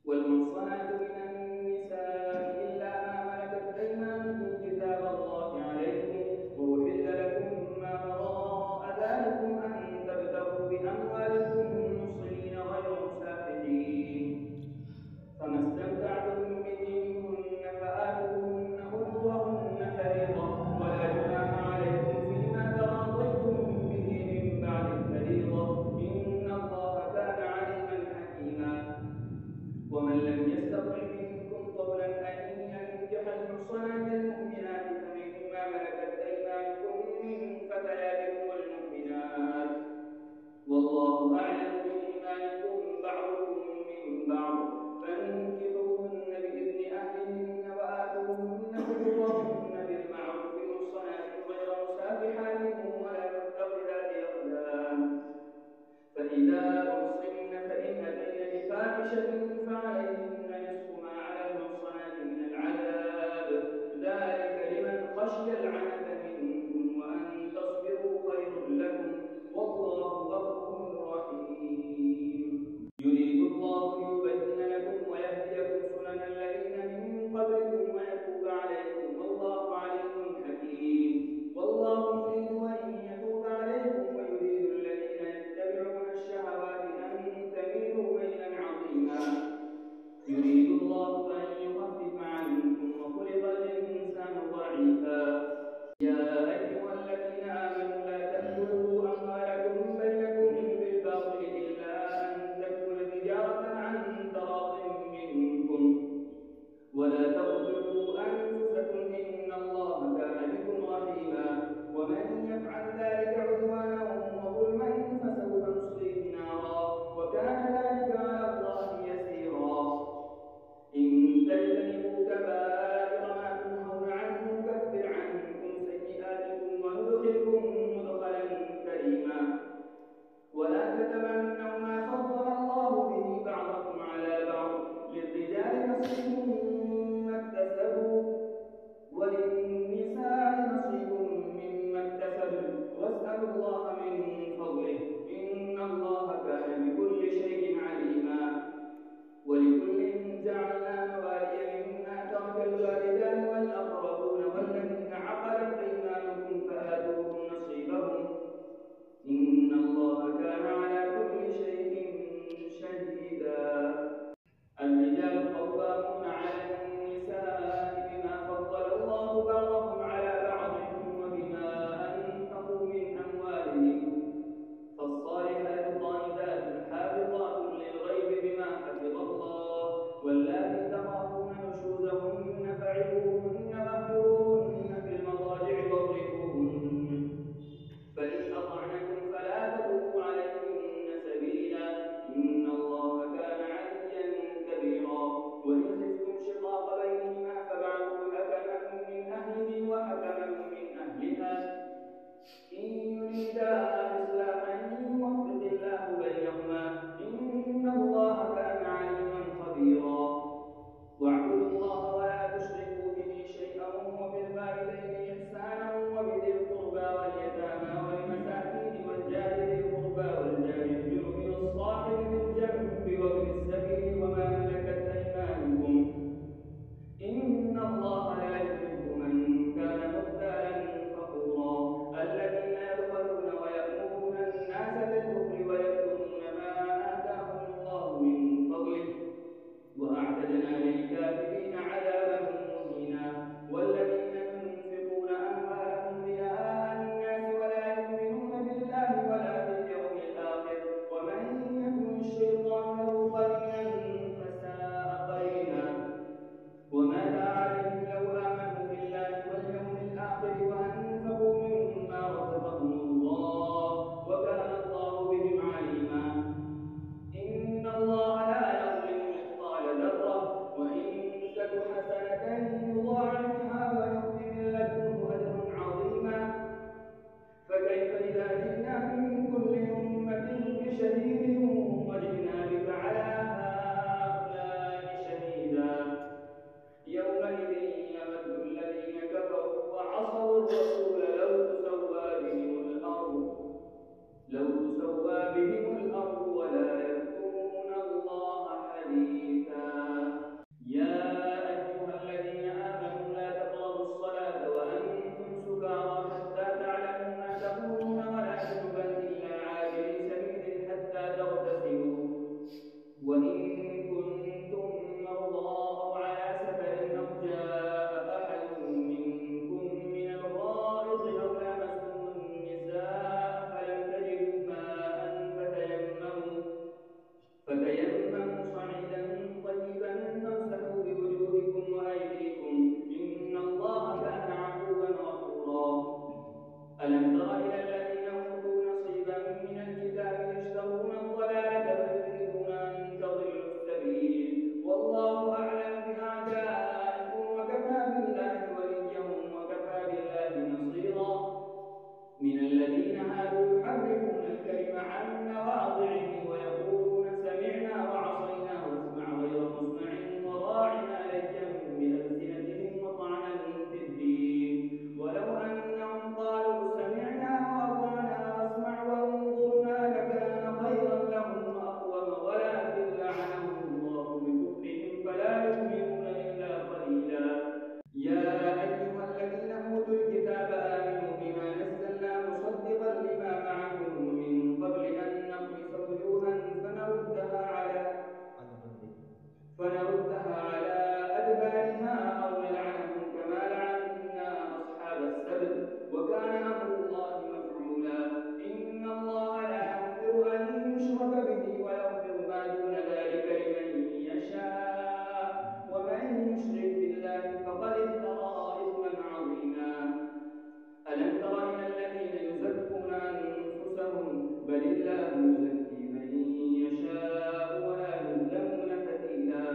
والمحصنات من النساء إلا ما ملكت أيمانكم كتاب الله عليكم، وأحل لكم ما وراء ذلكم أن تبتغوا بأموالكم محصنين غير مسافحين. فما استمتعتم به منهن فآتوهن أجورهن فريضة، ولا جناح عليكم فيما تراضيتم به من بعد الفريضة، إن الله كان عليما حكيما. ومن لم يستطع منكم طولا أن ينكح المحصنات المؤمنات فمما ملكت أيمانكم من فتياتكم المؤمنات، والله أعلم بإيمانكم بعضكم من بعض، فانكحوهن بإذن أهلهن وآتوهن أجورهن بالمعروف محصنات غير مسافحات ولا متخذات أخدان. فإذا أحصن فإن أتين بفاحشة فعليهن نصف ما على المحصنات من العذاب، ذلك لمن خشي العنة منكم، وأن تصبروا خير لكم، والله غفور رحيم. يريد الله ليبين لكم ويهديكم سنن الذين من قبلكم ويتوب عليكم، والله عليم حكيم. والله يريد أن يتوب عليكم ويريد الذين يتبعون الشهوات أن تميلوا ميلا عظيما. وإن كنتم مرضى أو على سفر أو جاء أحد منكم من الغائط أو لامستم النساء فلم تجدوا ماء فتيمموا صعيدا طيبا فامسحوا بوجوهكم وأيديكم إن الله كان عفوا غفورا. ألم تر إلى الذين أوتوا نصيبا من الكتاب يشترون الضلالة ويريدون أن تضلوا السبيل والله أعلم بأعدائكم وكفى بالله وليا وكفى بالله نصيرا. من الذين هادوا يحرفون الكلم عن مواضعه ويقولون سمعنا وعصينا واسمع غير مسمع وراعنا ليا بألسنتهم وطعنا في الدين ولو أنهم قالوا سمعنا وأطعنا واسمع وانظرنا لكان خيرا لهم وأقوم ولكن لعنهم الله بكفرهم فلا يؤمنون إلا قليلا. يا أيها الذين أوتوا الكتاب آمنوا بما نزلنا مصدقا لما معكم من قبل أن نطمس وجوها فنردها على أدبارها أو نلعنهم كما لعنا أصحاب السبت وكان أمر الله مفعولا. إن الله لا يغفر أن يشرك به ويغفر ما دون ذلك لمن يشاء ومن يشرك بالله فقد افترى إثما عظيما. ألم تر إلى الذين يزكون أنفسهم بل الله يزكي من يشاء ولا يظلمون فتيلا.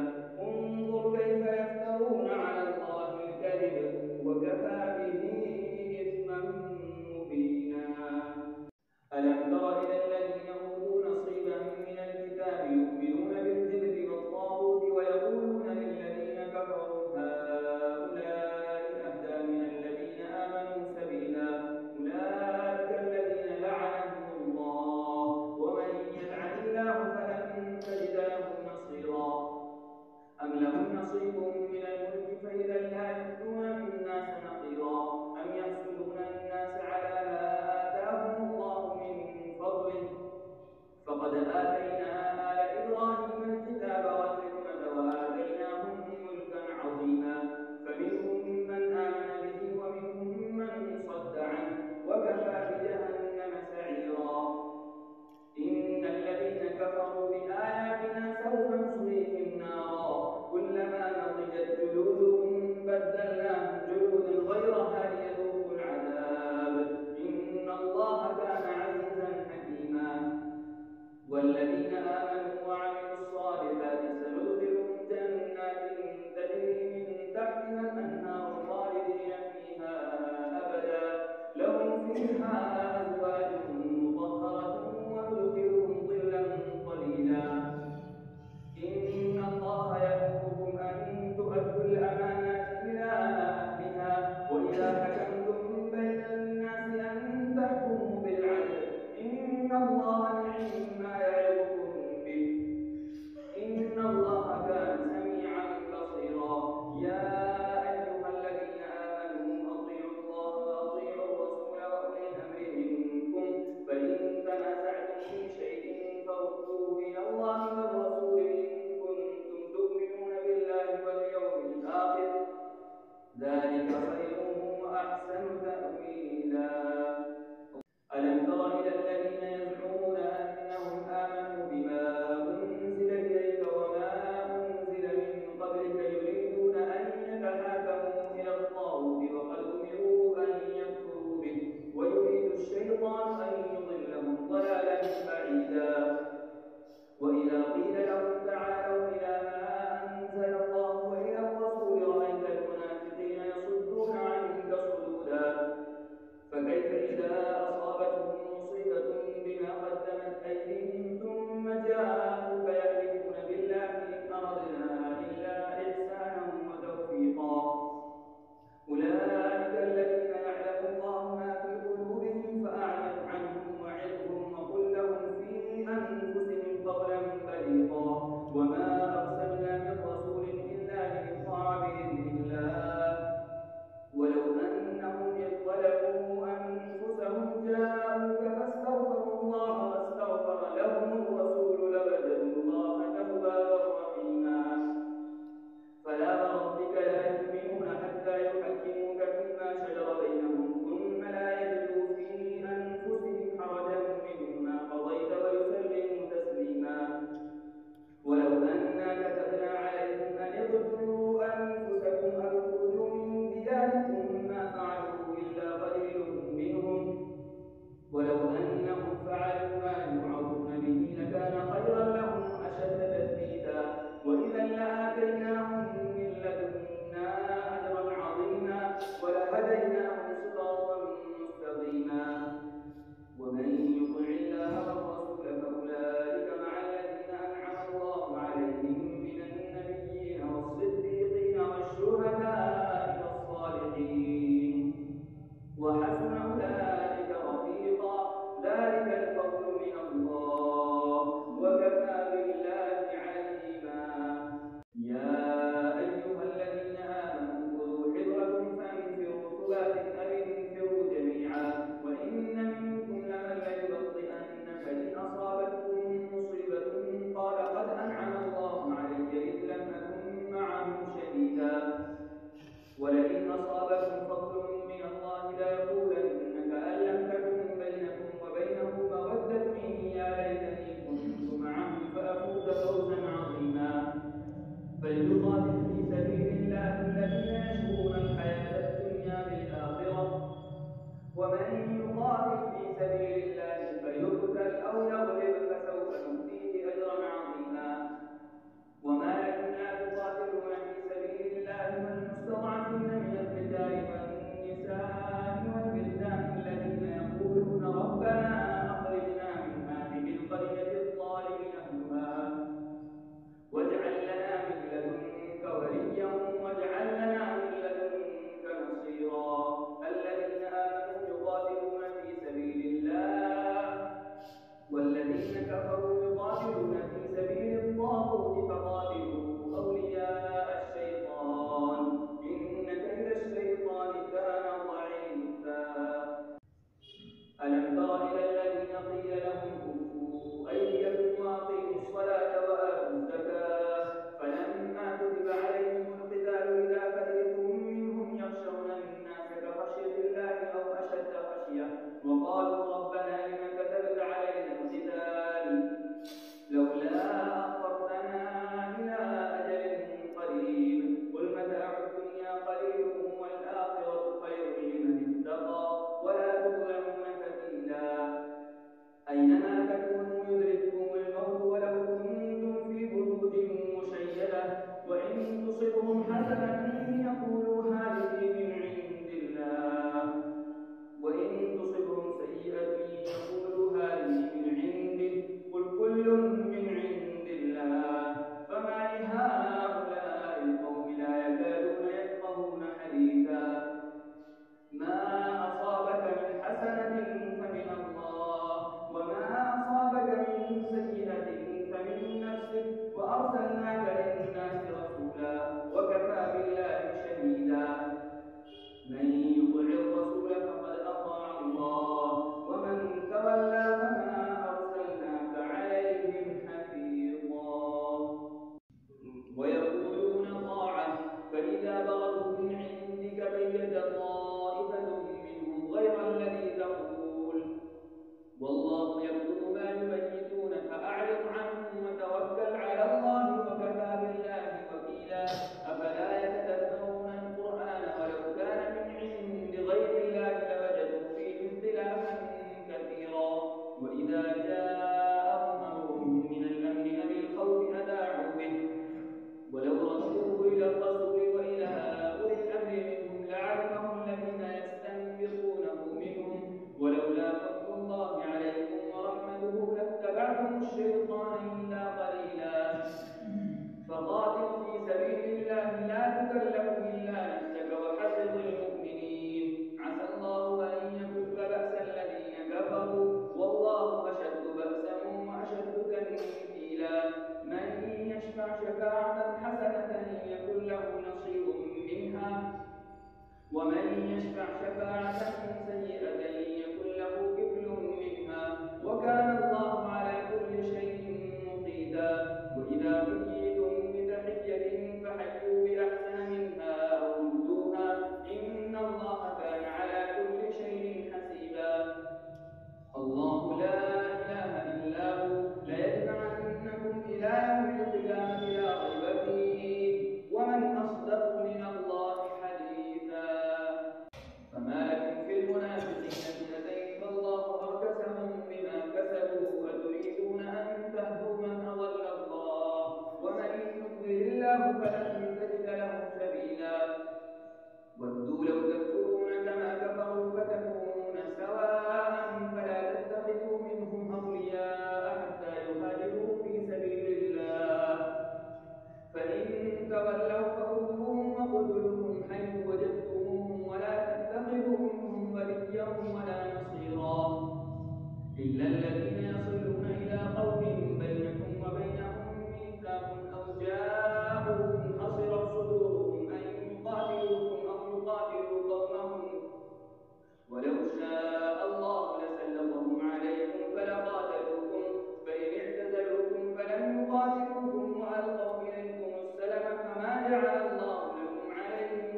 فليقاتل في سبيل الله الذين يشرون الحياة الدنيا بالآخرة، ومن يقاتل في سبيل الله فيقتل أو يغلب فسوف نؤتيه أجرا عظيما. وما لكم لا تقاتلون في سبيل الله والمستضعفين من الرجال والنساء والولدان الذين يقولون ربنا أخرجنا من هذه القرية الظالم أهلها واجعل لنا من لدنك وليا واجعل لنا من لدنك نصيرا. الذين آمنوا يقاتلون في سبيل الله والذين كفروا يقاتلون في سبيل الطاغوت فقاتلوا أولياء الشيطان إن كيد الشيطان كان ضعيفا. ألم تر إلى الذين قيل لهم كفوا أيديكم وأقيموا الصلاة وآتوا الزكاة فلما كتب عليهم القتال إذا فريق منهم يخشون الناس كخشية الله أو أشد خشية وقالوا ربنا لم كتبت علينا القتال لولا أخرتنا إلى أجل قريب قل متاع الدنيا قليل والآخرة خير لمن اتقى ولا تظلمون فتيلا. أينما تكونوا يدرككم الموت ولو كنتم في بروج مشيدة وإن تصبهم حسنة يقولوا هذه من عند الله وإن تصبهم سيئة يقولوا هذه من عندك قل كل من عند الله. فما لهؤلاء القوم لا يكادون يفقهون حديثا. ما أصابك من حسنة فمن الله وما أصابك من سيئة فمن نفسك وأرسلناك للناس رسولا وكفى بالله شهيدا. من يطع الرسول فقد أطاع الله ومن تولى فما أرسلناك عليهم حفيظا. ويقولون طاعة فإذا برزوا من عندك بيت طائفة منهم غير الذي تقول والله يكتب ما يبيتون فأعرض عنهم وتوكل على الله وكفى بالله وكيلا. أفلا يتدبرون القرآن ولو كان من عند غير الله لوجدوا فيه اختلافا كثيرا. وإذا جاءهم أمر من الأمن أو الخوف أذاعوا به ولو ردوه إلى الرسول وإلى أولي الأمر منهم لعلمه الذين يستنبطونه منهم ولولا فضل الله عليكم ورحمته لاتبعتم الشيطان إلا قليلا. فقاتل في سبيل الله لا تكلف إلا نفسك وحرض المؤمنين عسى الله أن يكف بأس الذين كفروا والله أشد بأسا وأشد تنكيلا. من يشفع شفاعة حسنة يكن له نصيب منها ومن يشفع شفاعة سيئة يكن له كفل منها وكان الله على كل شيء مقيتا. وإذا حييتم بتحية فحيوا بأحسن منها أو ردوها إن الله كان على كل شيء حسيبا. الله لا إله إلا هو ليجمعنكم إلى يوم القيامة لا ريب فيه ومن أصدق من الله حديثا. فما لكم في المنافقين فئتين فالله أركسهم بما كسبوا أتريدون أن تهدوا من أضل الله ومن يضلل الله فلن تجد له سبيلا. ودوا لو تكفرون كما كفروا فتكونون سواء فلا تتخذوا منهم أولياء حتى يهاجروا في سبيل الله فإن تولوا فخذوهم وقتلوهم حيث وجدتموهم ولا تتخذوا منهم وليا ولا نصيرا إلا الذين يصلون إلى قوم بينكم وبينهم ميثاق أو جاءوكم حصرت صدورهم أن يقاتلوكم أو يقاتلوا قومهم ولو شاء الله لسلطهم عليكم فلقاتلوكم فإن اعتزلوكم فلم يقاتلوكم وألقوا إليكم السلم فما جعل الله لكم عليهم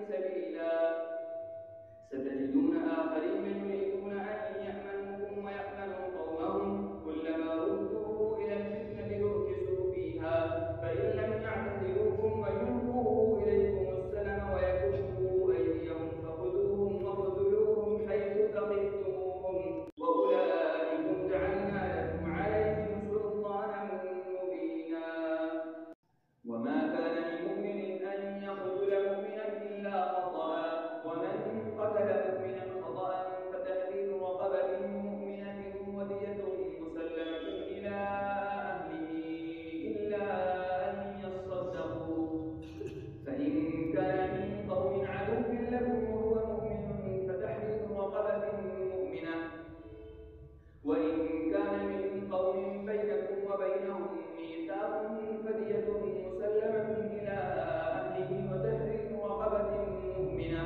يقتل مؤمنا إلا خطأ، ومن قتل مؤمنا خطأ فتحرير رقبة مؤمنة ودية مسلمة إلى أهله إلا أن يصدقوا. فإن كان من قوم عدو لكم وهو مؤمن فتحرير رقبة مؤمنة، وإن كان من قوم بينكم وبينهم ميثاق فدية مسلمة إلى أهله وتحرير رقبة مؤمنة.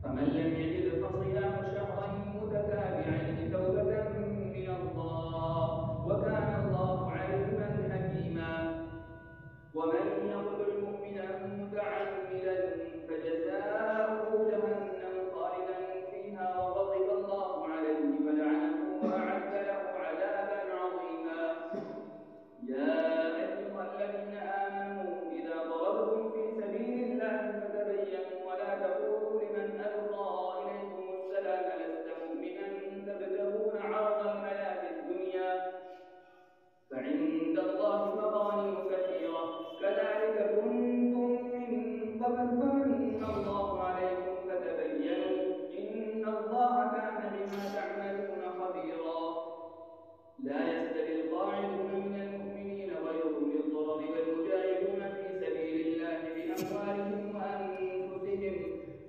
فمن لم يجد فصيام شهرين متتابعين توبة من الله، وكان الله عليما حكيما. ومن يقتل مؤمنا متعمدا فجزاؤه جهنم خالدا فيها وغضب الله عليه فلعنه وأعد له عذابا عظيما. يا أيها الذين آمنوا إذا ضربتم في سبيل الله فتبينوا ولا تقولوا لمن ألقى إليكم السلام لست مؤمنا تبتغون عرض الحياة الدنيا فعند الله مغانم كثيرة كذلك كنتم من قبل فمن الله عليكم فتبينوا إن الله كان بما تعملون خبيرا. لا يستوي القاعدون من المؤمنين غير أولي الضرر والمجاهدون في سبيل الله بأموالهم وأنفسهم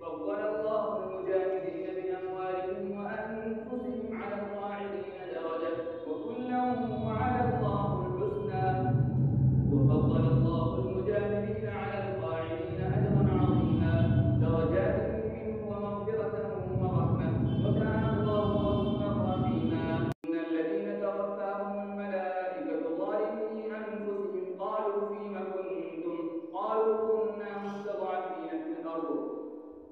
فضل الله المجاهدين بأموالهم وأنفسهم على القاعدين درجة وكلا وعد الله الحسنى وفضل الله المجاهدين على القاعدين أجرا عظيما درجات منه ومغفرة ورحمة وكان الله غفورا رحيما. إن الذين توفاهم الملائكة ظالمي أنفسهم قالوا فيم كنتم قالوا كنا مستضعفين في الأرض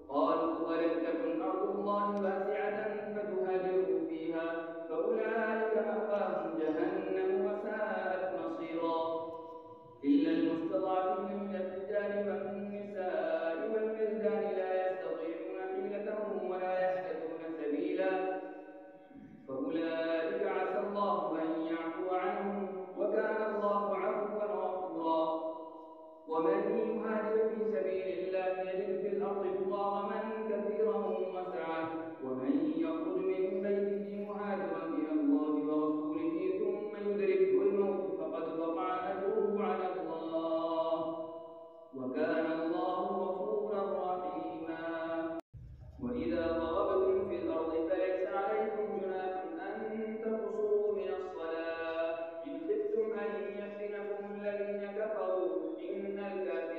قالوا ألم تكن أرض الله واسعة فتهاجروا فيها فأولئك مأواهم جهنم وساءت مصيرا. إلا المستضعفين من الرجال والنساء والولدان لا يستطيعون حيلة ولا يهتدون سبيلا فأولئك عسى الله أن يعفو عنهم وكان الله عفوا غفورا. ومن يهاجر في سبيل الله يجد في الأرض مضاغما كثيرا وسعة ومن يخرج من بيته مهاجرا إلى الله ورسوله ثم يدركه الموت فقد وقع أجره على الله وكان الله غفورا رحيما. وإذا ضربتم في الأرض فليس عليكم جناح أن تقصروا من الصلاة إن خفتم أن يفتنكم الذين كفروا إن الكافرين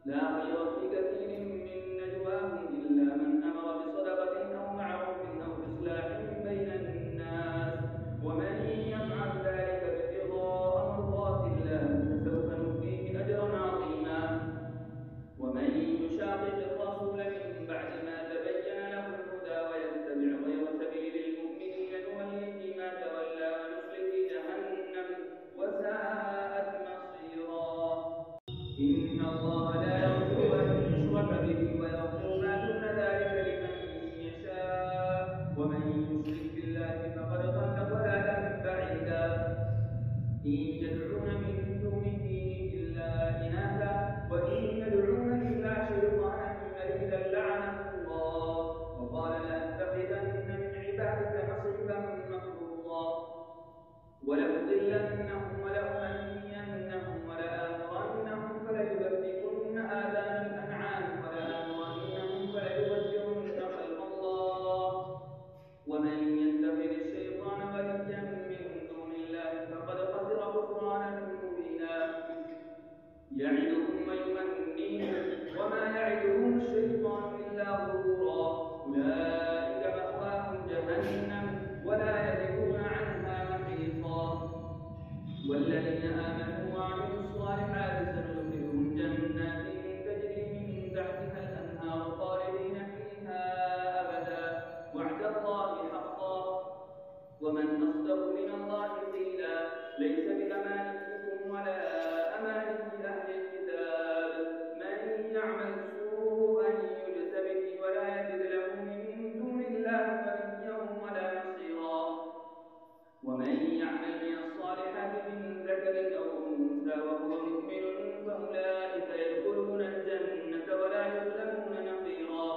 لا خير في كثير من نجواهم إلا من أمر بصدقة أو معروف أو إصلاح بين الناس، ومن يفعل ذلك ابتغاء مرضات الله فسوف نؤتيه أجرا عظيما. ومن يشاقق الرسول من بعد ما تبين له الهدى ويتبع غير سبيل المؤمنين نوله ما تولى ونصله جهنم وساءت مصيرا. إن الله لا يغفر أن يشرك به ويغفر ما دون ذلك لمن يشاء، ومن يشرك بالله فقد ضل ضلالا بعيدا. إن يدعون من دونه إلا إناثا وإن يدعون إلا شيطانا مريدا لعنه الله، وقال لأتخذن من عبادك نصيبا مفروضا، ولأضلنهم ولأمنينهم ولآمرنهم فليبتكن آذان الأنعام ولآمرنهم فليبتكن خلق الله، ومن يتخذ الشيطان وليا من دون الله فقد خسر خسرانا مبينا. يعدهم ويمنيهم وما يعدهم الشيطان إلا غرورا، أولئك مأواهم جهنم ولا يجدون عنها محيصا. والذين آمنوا وعملوا الصالحات سندخلهم جنات تجري من تحتها الأنهار خالدين فيها أبدا، وعد الله حقا، ومن أصدق من الله قيلا. ليس بأمانيكم ولا أماني أهل الكتاب، من يعمل سوءا يجز به ولا يجد له من دون الله وليا ولا نصيرا. ومن يعمل من الصالحات من ذكر أو أنثى وهو مؤمن فأولئك يدخلون الجنة ولا يظلمون نقيرا.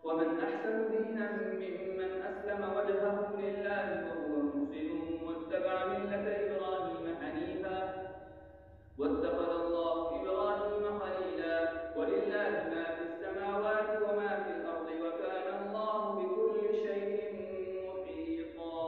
ومن أحسن دينا ممن أسلم وجهه لله وهو محسن واتبع ملة إبراهيم حنيفا، واتخذ الله إبراهيم خليلا. ولله ما في السماوات وما في الأرض وكان الله بكل شيء محيطا.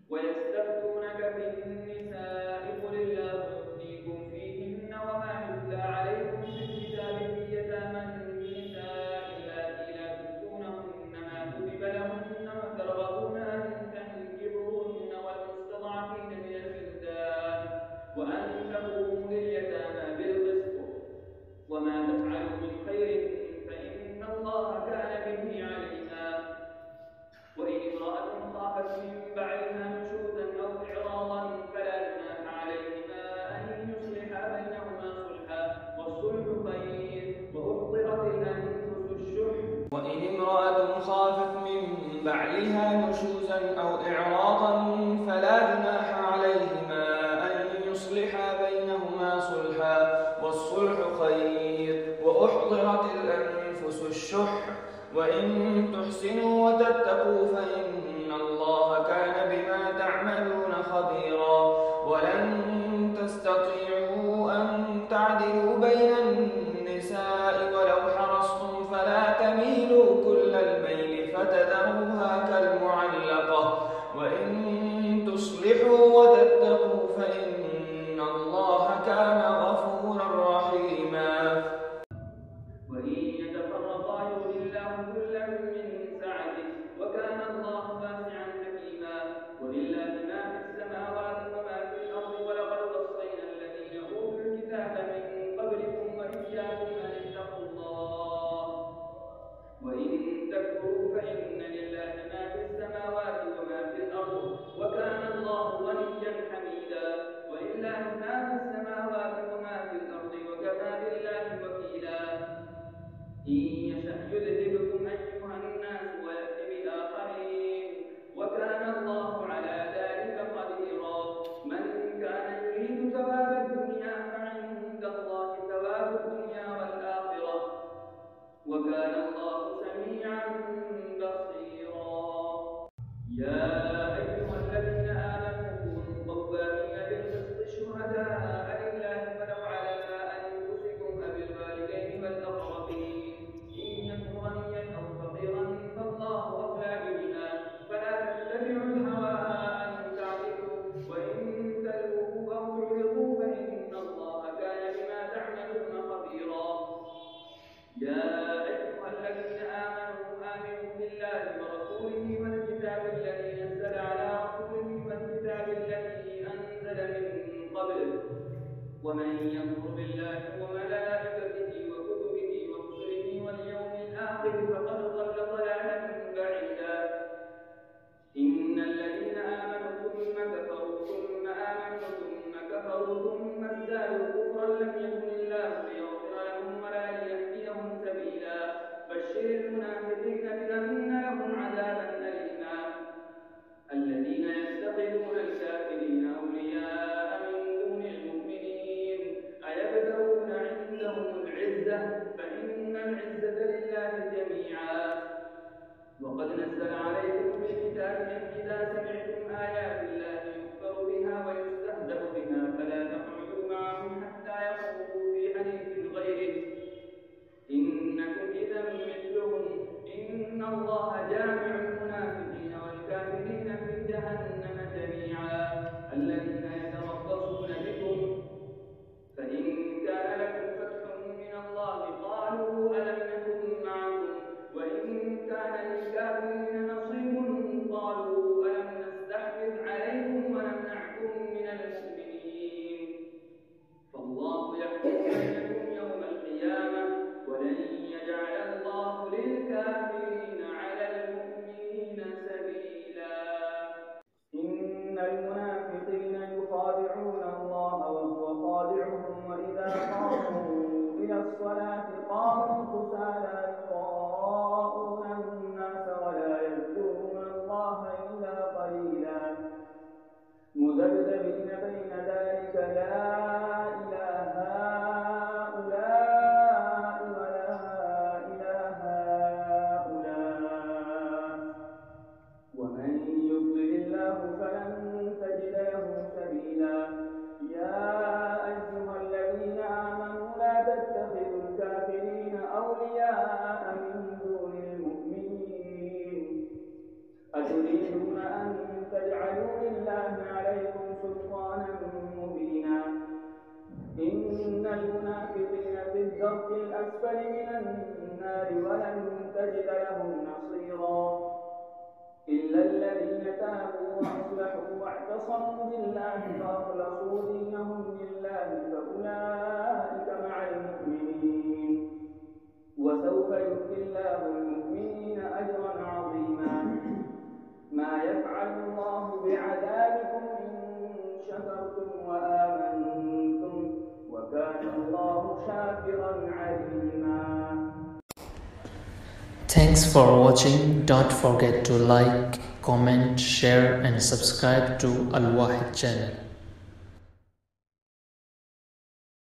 ويستفتونك في النساء قل الله يفتيكم فيهن وما يتلى عليكم في الكتاب في يتامى النساء اللاتي لا تؤتونهن ما كتب لهن وترغبون أن تنكحوهن والمستضعفين من الولدان وأن تقوموا لليتامى بالقسط، وما تفعلوا من خير فإن الله كان به عليما. وإن امرأة خافت من بعدها نشوزا أو إعراضا فلا جناح عليهما أن يصلحا بينهما صلحا، والصلح خير، وأحضرت الأنفس الشح. وإن امرأة خافت من بعدها نشوزا أو إعراضا فلا جناح عليهما أن يصلحا بينهما صلحا، والصلح خير، وأحضرت الأنفس الشح. وإن تحسنوا وتتقوا فإن الله كان بما تعملون خبيرا. ولن تستطيعوا أن تعدلوا بين النساء ولو حرصتم فلا تميلوا كل الميل فتذروها كالمعلقة. وإن تصلحوا وتتقوا فإن الله كان غفورا رحيما. وإن يتفرقا يغني الله كلا من سعته وكان الله واسعا حكيما. ولله ما في السماوات وما في الأرض ولقد وصينا الذين أوتوا الكتاب من قبلكم وإياكم أن اتقوا الله. وإن تكفروا فإن لله ما في السماوات وما في الأرض وكان الله غنيا حميدا. ولله ما في السماوات وما في الأرض وكفى بالله وكيلا. إن يشأ يذهبكم أيها الناس ويأت بآخرين وكان الله على ذلك قديرا. من كان يريد ثواب الدنيا فعند الله ثواب الدنيا والآخرة وكان الله سميعا بصيرا. يا أيها الذين آمنوا كونوا قوامين بالقسط شهداء لله ولو على أنفسكم أو الوالدين والأقربين إن يكن غنيا أو فقيرا فالله أولى بهما فلا تتبعوا ومن يكفر بالله وملائكته وكتبه ورسله واليوم الآخر فقد ضل ضلالا بعيدا. إن الذين آمنوا ثم كفروا ثم آمنوا ثم كفروا ثم ازدادوا كفرا لم يكن الله ليغفر لهم ولا ليهديهم سبيلا. بشر المنافقين بأن لهم عذابا أليما. الذين يتخذون الكافرين أولياء من دون المؤمنين أيبتغون عندهم العزة فإن العزة لله جميعا. وقد نزل عليكم في الكتاب أن إذا سمعتم آيات الله يكفر بها ويستهزأ بها فلا تقعدوا معهم حتى يخوضوا في حديث غيره إنكم إذا مثلهم. إن الله جامع المنافقين والكافرين في جهنم جميعا. الذين يتربصون بكم فإن كان لكم فتح من الله قالوا ألم نكن معكم وإن كان للكافرين نصيب قالوا ألم نستحوذ عليكم ونمنعكم من المؤمنين. فالله يحكم بينكم يوم القيامة ولن يجعل الله للكافرين على المؤمنين سبيلا. إن المنافقين يخادعون الله وهو خادعهم وإذا قاموا إلى الصلاة قاموا كسالى يراءون الناس ولا يذكرون الله إلا قليلا. مذبذبين بين ذلك لا إلى هؤلاء ولا إلى هؤلاء ومن يضلل الله فلن تجد له سبيلا. يا أيها الذين آمنوا لا تتخذوا الكافرين أولياء من دون المؤمنين أتريدون أن تجعلوا لله عليكم سلطانا مبينا. إن المنافقين في الدرك الأسفل من النار ولن تجد لهم نصيرا إلا الذين تابوا وأصلحوا واعتصموا بالله فأخلصوا دينهم لله فأولئك مع المؤمنين وسوف يؤتي الله المؤمنين أجرا عظيما. ما يفعل الله بعذابكم إن شكرتم وآمنتم وكان الله شاكرا عليما. Thanks for watching. Don't forget to like, comment, share and subscribe to Al Wahid channel.